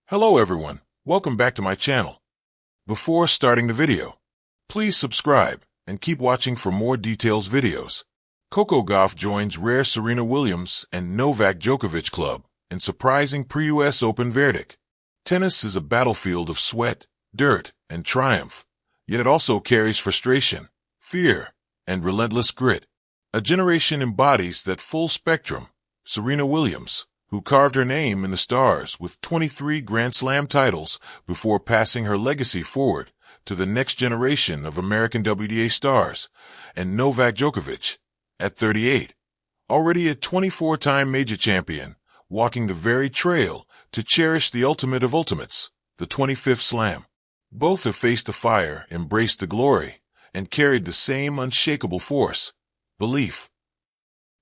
Hello everyone, welcome back to my channel. Before starting the video, please subscribe and keep watching for more details videos. Coco Gauff joins rare Serena Williams and Novak Djokovic club in surprising pre-US Open Verdic. Tennis is a battlefield of sweat, dirt, and triumph, yet it also carries frustration, fear, and relentless grit. A generation embodies that full spectrum. Serena Williams, who carved her name in the stars with 23 Grand Slam titles before passing her legacy forward to the next generation of American WTA stars, and Novak Djokovic, at 38, already a 24-time major champion, walking the very trail to cherish the ultimate of ultimates, the 25th Slam. Both have faced the fire, embraced the glory, and carried the same unshakable force, belief.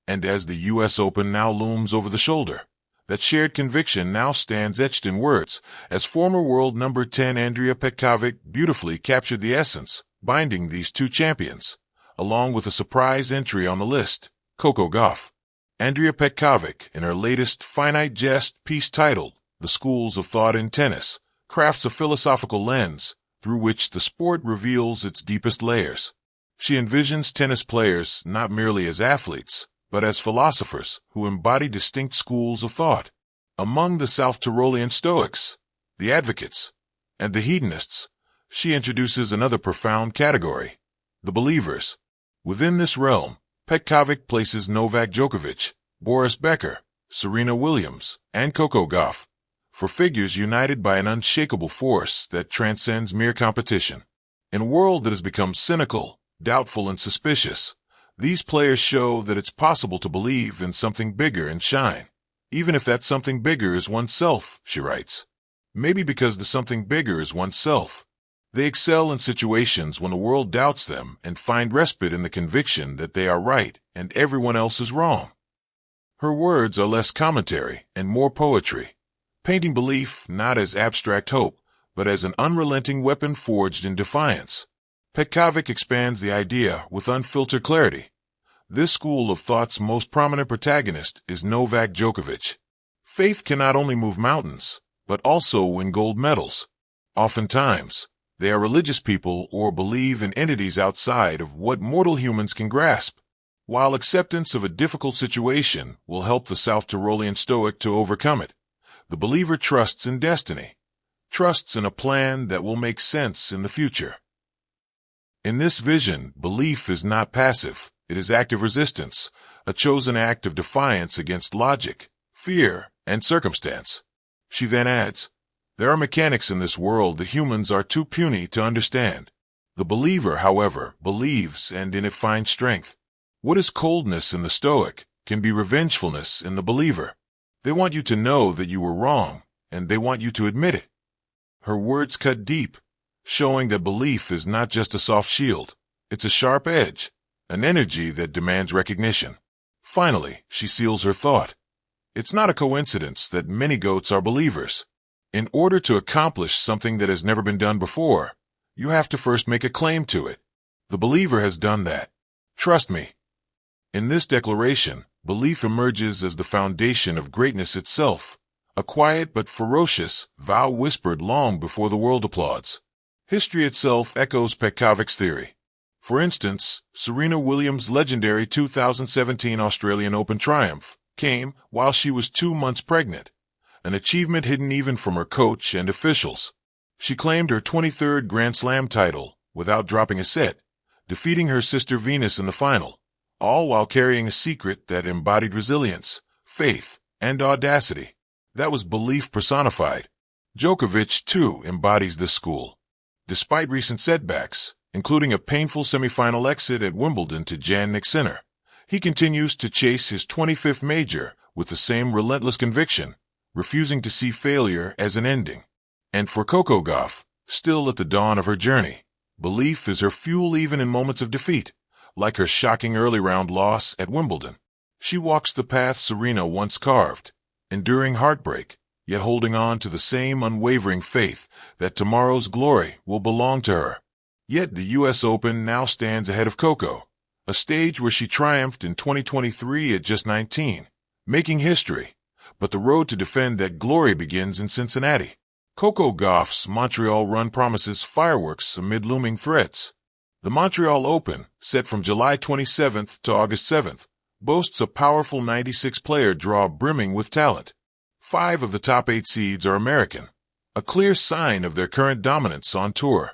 And as the US Open now looms over the shoulder, that shared conviction now stands etched in words, as former world number 10 Andrea Petkovic beautifully captured the essence, binding these two champions, along with a surprise entry on the list, Coco Gauff. Andrea Petkovic, in her latest finite jest piece titled The Schools of Thought in Tennis, crafts a philosophical lens through which the sport reveals its deepest layers. She envisions tennis players not merely as athletes, but as philosophers who embody distinct schools of thought. Among the South Tyrolean Stoics, the advocates, and the hedonists, she introduces another profound category, the believers. Within this realm, Petkovic places Novak Djokovic, Boris Becker, Serena Williams, and Coco Gauff, for figures united by an unshakable force that transcends mere competition. In a world that has become cynical, doubtful, and suspicious, these players show that it's possible to believe in something bigger and shine, even if that something bigger is oneself, she writes. Maybe because the something bigger is oneself. They excel in situations when the world doubts them and find respite in the conviction that they are right and everyone else is wrong. Her words are less commentary and more poetry, painting belief not as abstract hope, but as an unrelenting weapon forged in defiance. Petkovic expands the idea with unfiltered clarity. This school of thought's most prominent protagonist is Novak Djokovic. Faith can not only move mountains, but also win gold medals. Oftentimes, they are religious people or believe in entities outside of what mortal humans can grasp. While acceptance of a difficult situation will help the South Tyrolean Stoic to overcome it, the believer trusts in destiny, trusts in a plan that will make sense in the future. In this vision, belief is not passive, it is active resistance, a chosen act of defiance against logic, fear, and circumstance. She then adds, there are mechanics in this world the humans are too puny to understand. The believer, however, believes and in it finds strength. What is coldness in the Stoic can be revengefulness in the believer. They want you to know that you were wrong, and they want you to admit it. Her words cut deep, showing that belief is not just a soft shield, it's a sharp edge, an energy that demands recognition. Finally, she seals her thought. It's not a coincidence that many goats are believers. In order to accomplish something that has never been done before, you have to first make a claim to it. The believer has done that. Trust me. In this declaration, belief emerges as the foundation of greatness itself, a quiet but ferocious vow whispered long before the world applauds. History itself echoes Petkovic's theory. For instance, Serena Williams' legendary 2017 Australian Open triumph came while she was 2 months pregnant, an achievement hidden even from her coach and officials. She claimed her 23rd Grand Slam title without dropping a set, defeating her sister Venus in the final, all while carrying a secret that embodied resilience, faith, and audacity. That was belief personified. Djokovic, too, embodies this school. Despite recent setbacks, including a painful semifinal exit at Wimbledon to Jannik Sinner, he continues to chase his 25th major with the same relentless conviction, refusing to see failure as an ending. And for Coco Gauff, still at the dawn of her journey, belief is her fuel even in moments of defeat, like her shocking early round loss at Wimbledon. She walks the path Serena once carved, enduring heartbreak, yet holding on to the same unwavering faith that tomorrow's glory will belong to her. Yet the US Open now stands ahead of Coco, a stage where she triumphed in 2023 at just 19, making history. But the road to defend that glory begins in Cincinnati. Coco Gauff's Montreal run promises fireworks amid looming threats. The Montreal Open, set from July 27th to August 7th, boasts a powerful 96-player draw brimming with talent. 5 of the top 8 seeds are American, a clear sign of their current dominance on tour.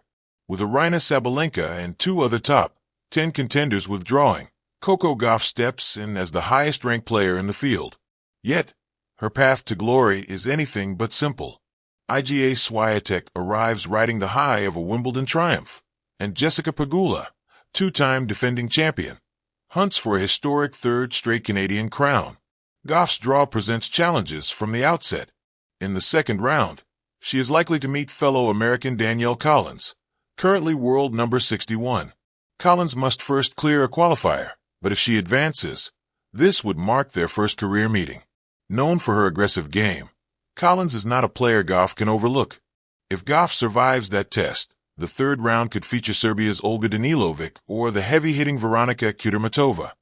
With Aryna Sabalenka and 2 other top 10 contenders withdrawing, Coco Gauff steps in as the highest-ranked player in the field. Yet, her path to glory is anything but simple. Iga Swiatek arrives riding the high of a Wimbledon triumph, and Jessica Pegula, 2-time defending champion, hunts for a historic 3rd straight Canadian crown. Gauff's draw presents challenges from the outset. In the second round, she is likely to meet fellow American Danielle Collins, currently world number 61. Collins must first clear a qualifier, but if she advances, this would mark their first career meeting. Known for her aggressive game, Collins is not a player Gauff can overlook. If Gauff survives that test, the third round could feature Serbia's Olga Danilovic or the heavy-hitting Veronika Kudermetova.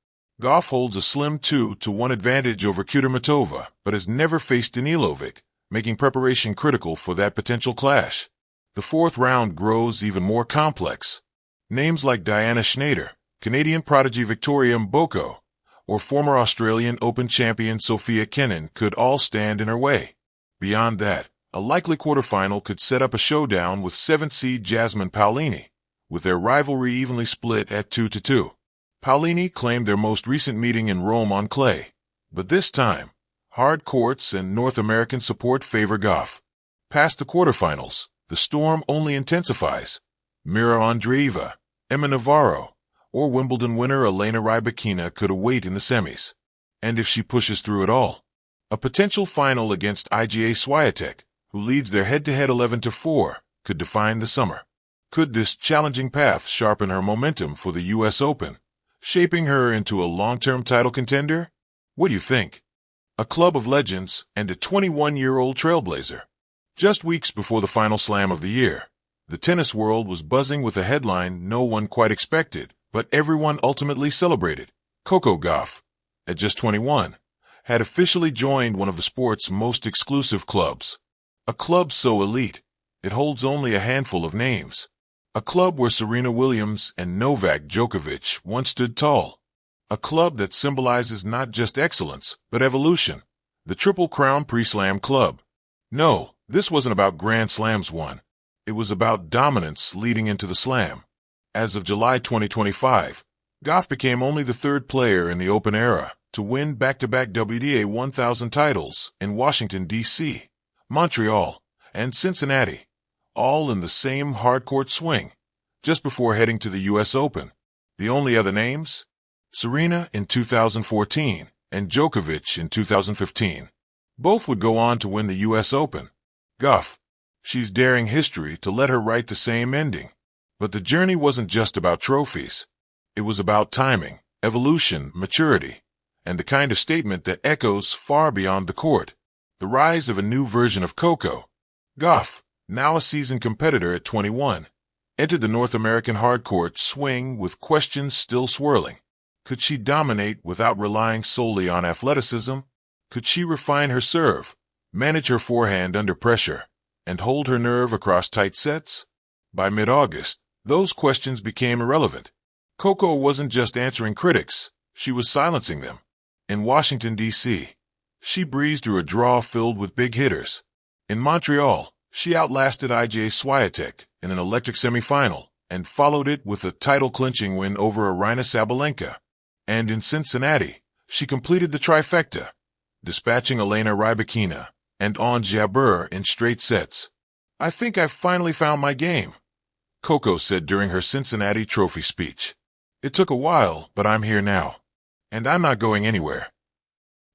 Gauff holds a slim 2-1 advantage over Kudermetova, but has never faced Danilovic, making preparation critical for that potential clash. The fourth round grows even more complex. Names like Diana Schneider, Canadian prodigy Victoria Mboko, or former Australian Open champion Sophia Kenin could all stand in her way. Beyond that, a likely quarterfinal could set up a showdown with 7th seed Jasmine Paolini, with their rivalry evenly split at 2-2. Paolini claimed their most recent meeting in Rome on clay, but this time, hard courts and North American support favor Gauff. Past the quarterfinals, the storm only intensifies. Mira Andreeva, Emma Navarro, or Wimbledon winner Elena Rybakina could await in the semis. And if she pushes through it all, a potential final against Iga Swiatek, who leads their head-to-head 11-4, could define the summer. Could this challenging path sharpen her momentum for the U.S. Open, shaping her into a long-term title contender? What do you think? A club of legends and a 21-year-old trailblazer. Just weeks before the final slam of the year, the tennis world was buzzing with a headline no one quite expected, but everyone ultimately celebrated. Coco Gauff, at just 21, had officially joined one of the sport's most exclusive clubs. A club so elite, it holds only a handful of names. A club where Serena Williams and Novak Djokovic once stood tall. A club that symbolizes not just excellence, but evolution. The Triple Crown Pre-Slam Club. No, this wasn't about Grand Slams won. It was about dominance leading into the slam. As of July 2025, Gauff became only the 3rd player in the Open era to win back-to-back WTA 1000 titles in Washington, D.C., Montreal, and Cincinnati, all in the same hard-court swing, just before heading to the U.S. Open. The only other names? Serena in 2014 and Djokovic in 2015. Both would go on to win the U.S. Open. Gauff, she's daring history to let her write the same ending. But the journey wasn't just about trophies. It was about timing, evolution, maturity, and the kind of statement that echoes far beyond the court. The rise of a new version of Coco. Gauff, now a seasoned competitor at 21, entered the North American hardcourt swing with questions still swirling. Could she dominate without relying solely on athleticism? Could she refine her serve, manage her forehand under pressure, and hold her nerve across tight sets? By mid-August, those questions became irrelevant. Coco wasn't just answering critics, she was silencing them. In Washington, D.C., she breezed through a draw filled with big hitters. In Montreal, she outlasted Iga Swiatek in an electric semifinal and followed it with a title-clinching win over Aryna Sabalenka. And in Cincinnati, she completed the trifecta, dispatching Elena Rybakina and Ons Jabeur in straight sets. "I think I've finally found my game," Coco said during her Cincinnati Trophy speech. "It took a while, but I'm here now. And I'm not going anywhere."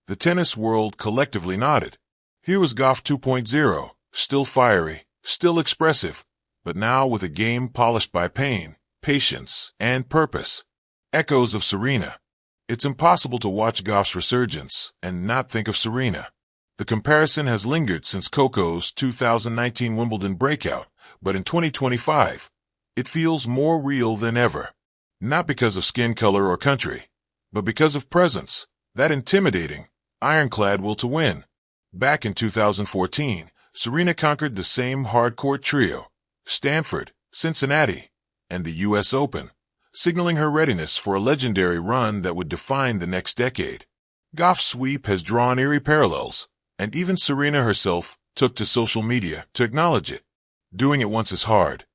The tennis world collectively nodded. Here was Gauff 2.0, still fiery, still expressive, but now with a game polished by pain, patience, and purpose. Echoes of Serena. It's impossible to watch Gauff's resurgence and not think of Serena. The comparison has lingered since Coco's 2019 Wimbledon breakout, but in 2025, it feels more real than ever. Not because of skin color or country, but because of presence, that intimidating, ironclad will to win. Back in 2014, Serena conquered the same hard-court trio, Stanford, Cincinnati, and the U.S. Open, signaling her readiness for a legendary run that would define the next decade. Gauff's sweep has drawn eerie parallels, and even Serena herself took to social media to acknowledge it. Doing it once is hard.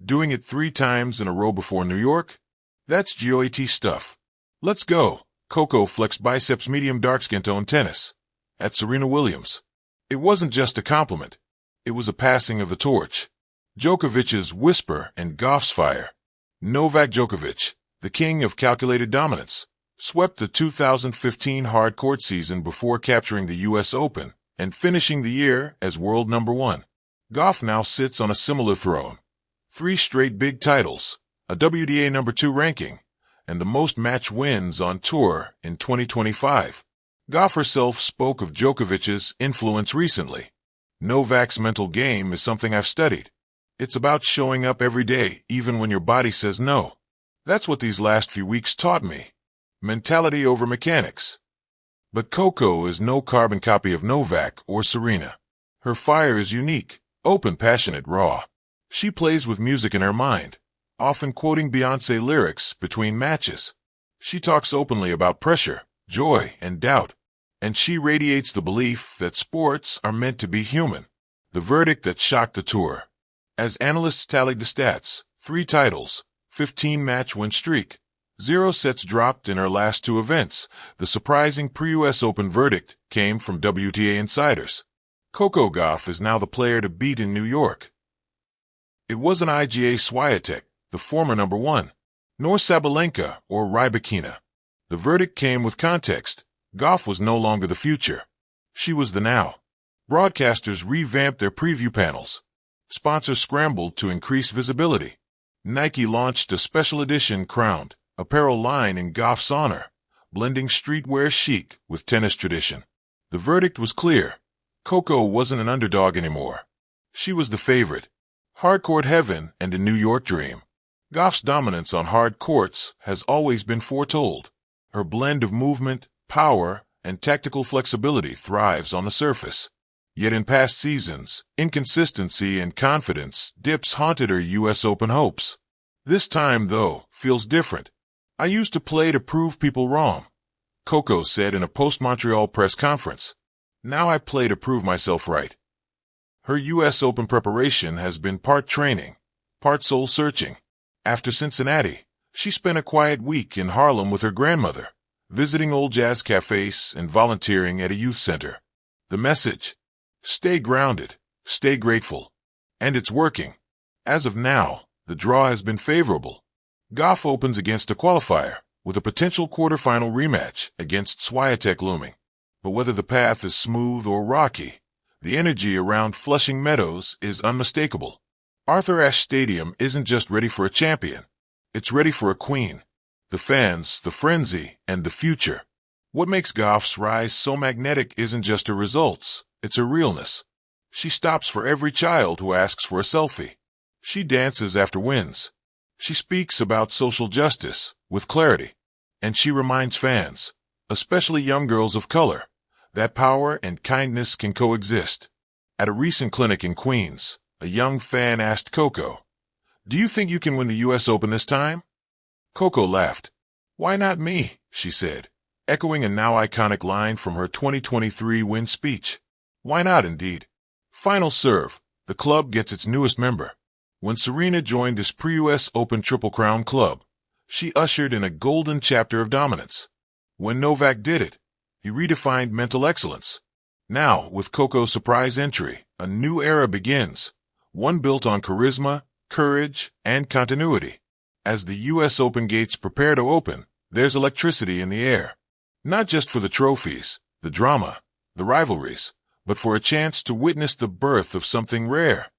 Doing it 3 times in a row before New York? That's GOAT stuff. Let's go. Coco flexed biceps medium dark skin tone tennis at Serena Williams. It wasn't just a compliment. It was a passing of the torch. Djokovic's whisper and Gauff's fire. Novak Djokovic, the king of calculated dominance, swept the 2015 hard-court season before capturing the U.S. Open and finishing the year as world number 1. Gauff now sits on a similar throne. 3 straight big titles, a WTA number 2 ranking, and the most match wins on tour in 2025. Gauff herself spoke of Djokovic's influence recently. Novak's mental game is something I've studied. It's about showing up every day, even when your body says no. That's what these last few weeks taught me. Mentality over mechanics. But Coco is no carbon copy of Novak or Serena. Her fire is unique, open, passionate, raw. She plays with music in her mind, often quoting Beyoncé lyrics between matches. She talks openly about pressure, joy, and doubt. And she radiates the belief that sports are meant to be human. The verdict that shocked the tour. As analysts tallied the stats, 3 titles, 15-match win streak, 0 sets dropped in her last 2 events, the surprising pre-US Open verdict came from WTA insiders. Coco Gauff is now the player to beat in New York. It wasn't Iga Swiatek, the former number 1, nor Sabalenka or Rybakina. The verdict came with context. Gauff was no longer the future. She was the now. Broadcasters revamped their preview panels. Sponsors scrambled to increase visibility. Nike launched a special edition Crowned apparel line in Gauff's honor, blending streetwear chic with tennis tradition. The verdict was clear. Coco wasn't an underdog anymore. She was the favorite. Hard-court heaven and a New York dream. Gauff's dominance on hard courts has always been foretold. Her blend of movement, power, and tactical flexibility thrives on the surface. Yet in past seasons, inconsistency and confidence dips haunted her U.S. Open hopes. This time, though, feels different. I used to play to prove people wrong, Coco said in a post-Montreal press conference. Now I play to prove myself right. Her U.S. Open preparation has been part training, part soul-searching. After Cincinnati, she spent a quiet week in Harlem with her grandmother, visiting old jazz cafes and volunteering at a youth center. The message: stay grounded, stay grateful. And it's working. As of now, the draw has been favorable. Gauff opens against a qualifier, with a potential quarterfinal rematch against Swiatek looming. But whether the path is smooth or rocky, the energy around Flushing Meadows is unmistakable. Arthur Ashe Stadium isn't just ready for a champion. It's ready for a queen. The fans, the frenzy, and the future. What makes Gauff's rise so magnetic isn't just her results, it's her realness. She stops for every child who asks for a selfie. She dances after wins. She speaks about social justice with clarity. And she reminds fans, especially young girls of color, that power and kindness can coexist. At a recent clinic in Queens, a young fan asked Coco, "Do you think you can win the U.S. Open this time?" Coco laughed. "Why not me?" she said, echoing a now iconic line from her 2023 win speech. Why not, indeed? Final serve. The club gets its newest member. When Serena joined this pre-US Open Triple Crown club, she ushered in a golden chapter of dominance. When Novak did it, he redefined mental excellence. Now, with Coco's surprise entry, a new era begins, one built on charisma, courage, and continuity. As the U.S. Open gates prepare to open, there's electricity in the air. Not just for the trophies, the drama, the rivalries, but for a chance to witness the birth of something rare.